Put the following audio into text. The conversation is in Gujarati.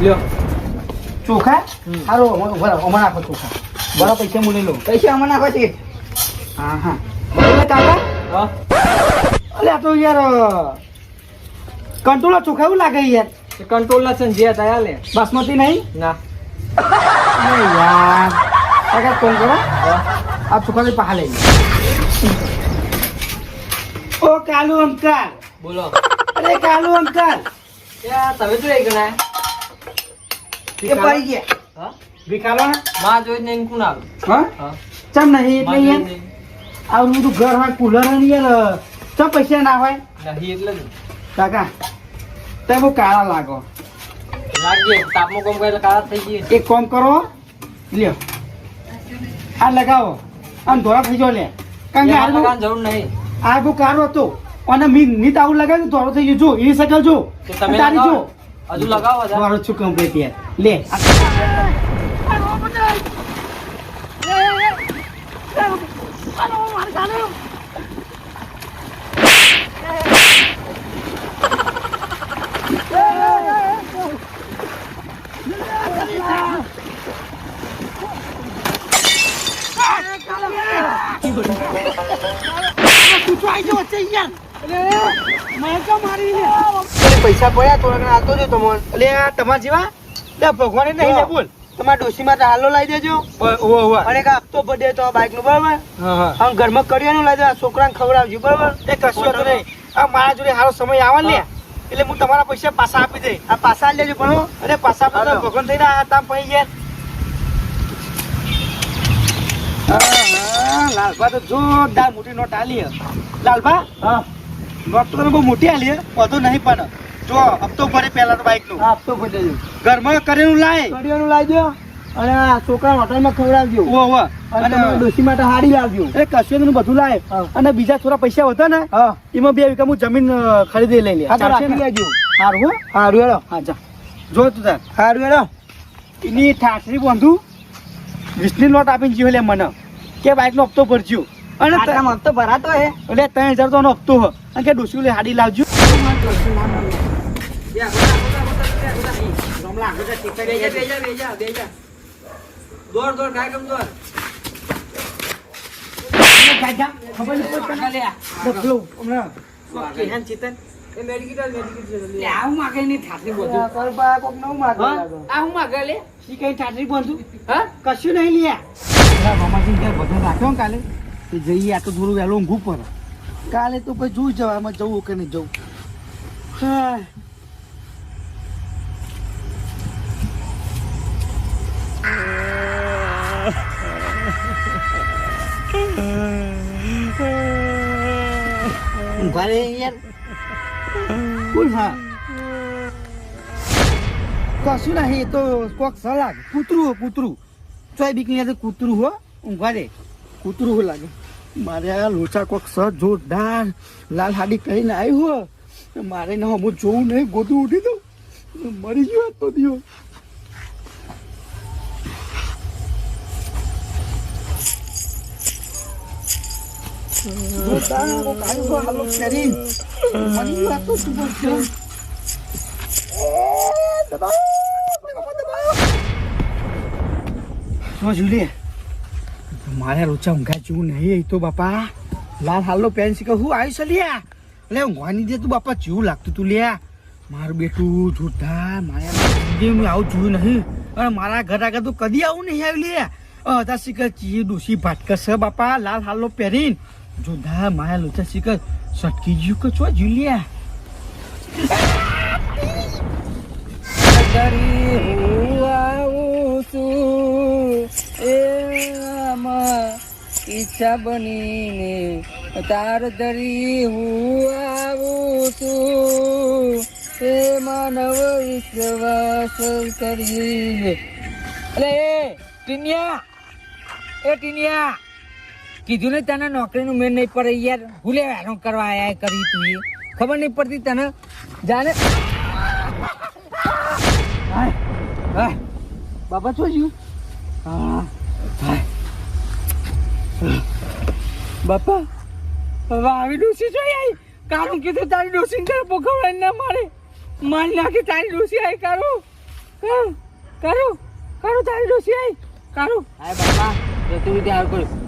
લ્યો ચોખા સારો અમારે નાખો ચોખા બરાબર પૈસા હું લઈ લઉં પૈસા અમારે નાખો છે હા હા બરાબર કાકા હા અલે આ તો યાર કંટ્રોલ ચોખા એવું લાગે યાર કંટ્રોલ ના છે ને જે થયા લે બાસમતી નહીં ના અરે યાર કાકા કોણ કરો આ ચોખા થી પહા લઈ ઓ કાલુ અંકલ બોલો અરે કાલુ અંકલ તમે તો રહી ગયા એ પડી ગયા હા વિકાલો ને માં જોઈ નહીં કોણ આવે હા હા ચમ નહીં એટલે યાર આ બધું ઘર હોય કુલર હોય ને યાર ચમ પૈસા ના હોય નહીં એટલે જ કાકા તમે બહુ કાળા લાગો લાગીએ તાપમાં કોમ કરે કાળા થઈ ગઈ એક કામ કરો લ્યો આ લગાવો આમ ધોળા થઈ જાઓ લે કારણ કે આ જરૂર નહીં આ બહુ કાળો હતો અને નીત આવું લગાવ્યું ધોળો થઈ ગયું જો એ શકલ જો તો તમે તારી જો હજુ લગાવો જા ધોળો છું કમ્પ્લીટ યાર લે પૈસા પડ્યા થોડા હાલતો જો તમને એટલે તમારા જેવા ભગવાન નહીં લે બોલ તમારા ડોશીમાં તો હાલો લાવી દેજો અને એક હપ્તો ભરી દે તો બાઈક નું બરાબર આમ ઘરમાં કરિયાનું લાવી દે છોકરાને ખવડાવજો બરાબર એ કશું હતું નહીં આ મારા જોડે સારો સમય આવે ને એટલે હું તમારા પૈસા પાછા આપી દઈ આ પાછા આપી દેજો ભણો અને પાછા આપી ભગવાન થઈને આ તામ પડી ગયા લાલભા તો જોરદાર મોટી નોટ આલી લાલભા હા નોટ તો બહુ મોટી આલી વધુ નહીં પણ જો હપ્તો ભરે પહેલા તો બાઈક નું હપ્તો ભરી દેજો ઘરમાં કરેલું લાવી દો અને આ છોકરા હોટલમાં ખવડાવજો અને ડોસી માટે હાડી લાવજો એ કશું બધું લાવે અને બીજા થોડા પૈસા વધે ને એમાં 2 વીઘા હું જમીન ખરીદી લઈ લે સારું સારું હેડો હા જા જો તું તાર સારું હેડો એની ઠાઠરી બાંધુ 20 ની નોટ આપીને જીવ લે મને કે બાઈક નો હપ્તો ભરજો અને હપ્તો ભરાતો હે એટલે 3000 તો હપ્તો હે અને કે ડોસી લે હાડી લાવજો દોડ કાય કમ દોડ કશું નહીં લ્યા મામાજી બધું રાખ્યો કાલે જઈએ આ તો થોડું વહેલું ઊંઘું પડે કાલે તો પછી જોઈ જવામાં જવું કે નહીં જવું હા ઘરે યાર બોલ હા કશું નહીં તો કોક સલાગ કૂતરું ચોય બીક ની કૂતરું હો ઊંઘવા દે કૂતરું હો લાગે મારે આ લોચા કોક સ જોરદાર લાલ હાડી કહીને આવ્યું હો મારે ના હું જોવું નહીં ગોતું ઉઠી દઉં મરી ગયો તો દિયો મારે રોચા ઊંઘા જેવું નહીં તો બાપા લાલ હાલો પેન શીખે હું આવી છે લ્યા એટલે ઊંઘવાની દે તું બાપા જેવું લાગતું તું લ્યા મારું બેટું જોરદાર માયા આવું જોયું નહીં અને મારા ઘર આગળ તું કદી આવું નહીં આવ્યું લ્યા હતા શીખર ચી ડોસી ભાટકર છે બાપા લાલ હાલો પહેરીને જોરદાર માયા લોચા શીખર સટકી ગયું કે છો જુલિયા ઈચ્છા બનીને તાર ધરી હું આવું છું એ માનવ વિશ્વાસ કરી અરે ટીનિયા કીધું ને તને નોકરીનું મેન નહીં પડે યાર ભૂલે હેરાન કરવા આયા કરી તું એ ખબર નહીં પડતી તને જાને બાબા શું જ્યું હા બાપા હવે આવી ડોસી જોઈ આવી કારું કીધું તારી ડોસી ને પોખવડાને ના મારે મારી નાખી તારી ડોસી આવી કારું કરું તારી ડોસી આવી કરું હા બાપા જતું રીતે હાર કર્યું